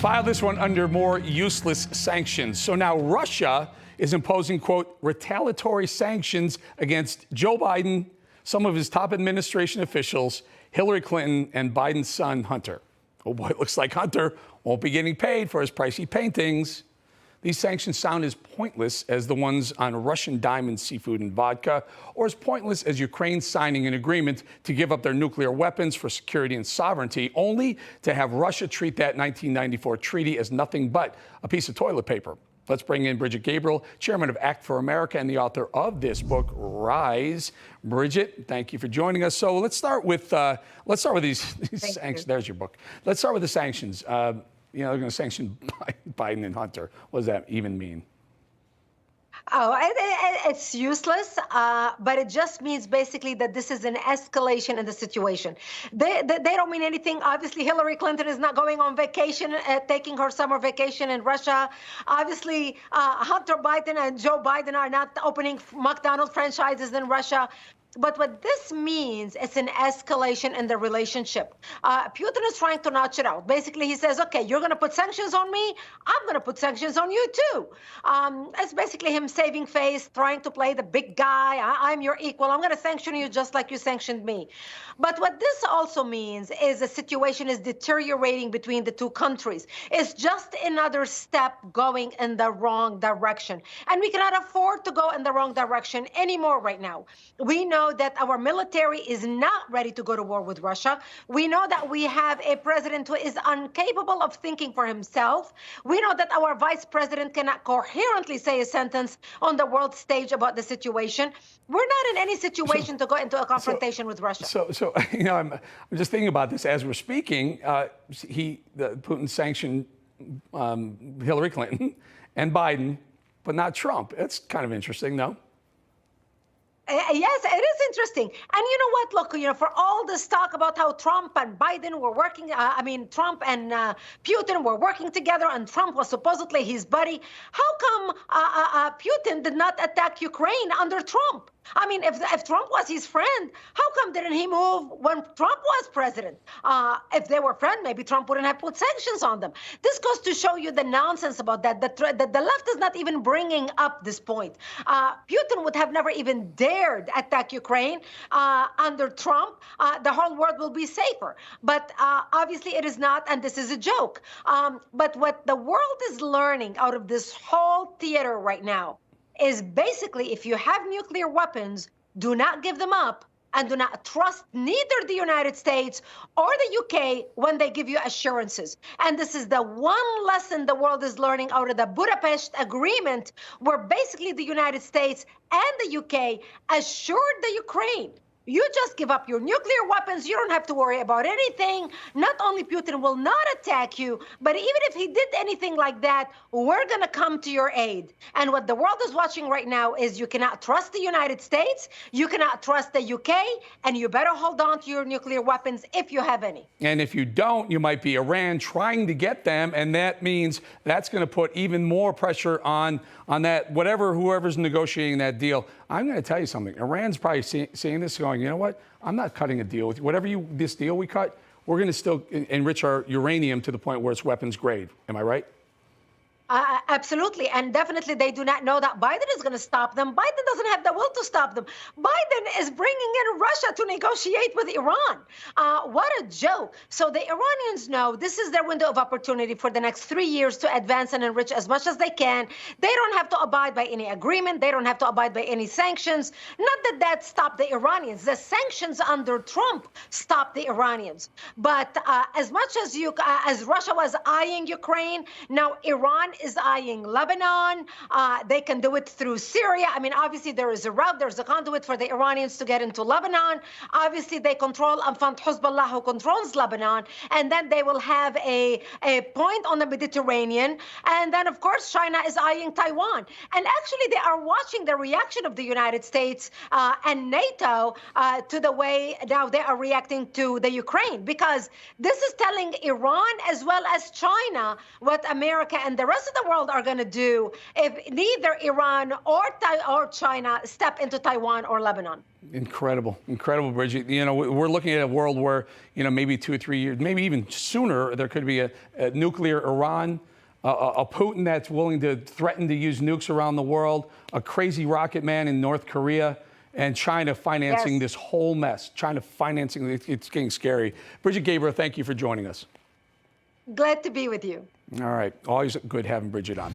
File this one under more useless sanctions. So now Russia is imposing, quote, retaliatory sanctions against Joe Biden, some of his top administration officials, Hillary Clinton, and Biden's son, Hunter. Oh boy, it looks like Hunter won't be getting paid for his pricey paintings. These sanctions sound as pointless as the ones on Russian diamonds, seafood, and vodka, or as pointless as Ukraine signing an agreement to give up their nuclear weapons for security and sovereignty, only to have Russia treat that 1994 treaty as nothing but a piece of toilet paper. Let's bring in Brigitte Gabriel, chairman of Act for America and the author of this book, Rise. Brigitte, thank you for joining us. So let's start with these sanctions. There's your book. Let's start with the sanctions. They're going to sanction Biden and Hunter. What does that even mean? Oh, it's useless, but it just means basically that this is an escalation in the situation. They don't mean anything. Obviously, Hillary Clinton is not going on vacation, taking her summer vacation in Russia. Obviously, Hunter Biden and Joe Biden are not opening McDonald's franchises in Russia. But what this means is an escalation in the relationship. Putin is trying to notch it out. Basically, he says, okay, you're going to put sanctions on me. I'm going to put sanctions on you, too. It's basically him saving face, trying to play the big guy. I'm your equal. I'm going to sanction you just like you sanctioned me. But what this also means is the situation is deteriorating between the two countries. It's just another step going in the wrong direction. And we cannot afford to go in the wrong direction anymore right now. We know that our military is not ready to go to war with Russia. We know that we have a president who is incapable of thinking for himself. We know that our vice president cannot coherently say a sentence on the world stage about the situation. We're not in any situation to go into a confrontation with Russia. So I'm just thinking about this as we're speaking. Putin sanctioned Hillary Clinton and Biden, but not Trump. That's kind of interesting, no? Yes, it is interesting. And you know what? Look, for all this talk about how Trump and Biden were working, Trump and Putin were working together, and Trump was supposedly his buddy. How come Putin did not attack Ukraine under Trump? I mean, if Trump was his friend, how come didn't he move when Trump was president? If they were friends, maybe Trump wouldn't have put sanctions on them. This goes to show you the nonsense about that. The left is not even bringing up this point. Putin would have never even dared attack Ukraine under Trump. The whole world will be safer. But obviously it is not, and this is a joke. But what the world is learning out of this whole theater right now is basically, if you have nuclear weapons, do not give them up and do not trust neither the United States or the UK when they give you assurances. And this is the one lesson the world is learning out of the Budapest Agreement, where basically the United States and the UK assured the Ukraine, you just give up your nuclear weapons. You don't have to worry about anything. Not only Putin will not attack you, but even if he did anything like that, we're going to come to your aid. And what the world is watching right now is you cannot trust the United States, you cannot trust the UK, and you better hold on to your nuclear weapons if you have any. And if you don't, you might be Iran trying to get them, and that means that's going to put even more pressure on that, whoever's negotiating that deal. I'm going to tell you something. Iran's probably seeing this going, you know what? I'm not cutting a deal with you. This deal we cut, we're going to still enrich our uranium to the point where it's weapons grade. Am I right? Absolutely. And definitely they do not know that Biden is going to stop them. Biden doesn't have the will to stop them. Biden is bringing in Russia to negotiate with Iran. What a joke. So the Iranians know this is their window of opportunity for the next 3 years to advance and enrich as much as they can. They don't have to abide by any agreement. They don't have to abide by any sanctions. Not that stopped the Iranians. The sanctions under Trump stopped the Iranians. But as much as Russia was eyeing Ukraine, now Iran is eyeing Lebanon. They can do it through Syria. I mean, obviously, there is a route. There's a conduit for the Iranians to get into Lebanon. Obviously, they control Hezbollah, who controls Lebanon. And then they will have a point on the Mediterranean. And then, of course, China is eyeing Taiwan. And actually, they are watching the reaction of the United States and NATO to the way now they are reacting to the Ukraine. Because this is telling Iran as well as China what America and the rest rest of the world are going to do if neither Iran or China step into Taiwan or Lebanon. Incredible, incredible, Brigitte. You know, we're looking at a world where, you know, maybe 2 or 3 years, maybe even sooner, there could be a nuclear Iran, a Putin that's willing to threaten to use nukes around the world, a crazy rocket man in North Korea, and China financing this whole mess. China financing, it's getting scary. Brigitte Gabriel, thank you for joining us. Glad to be with you. All right, always good having Brigitte on.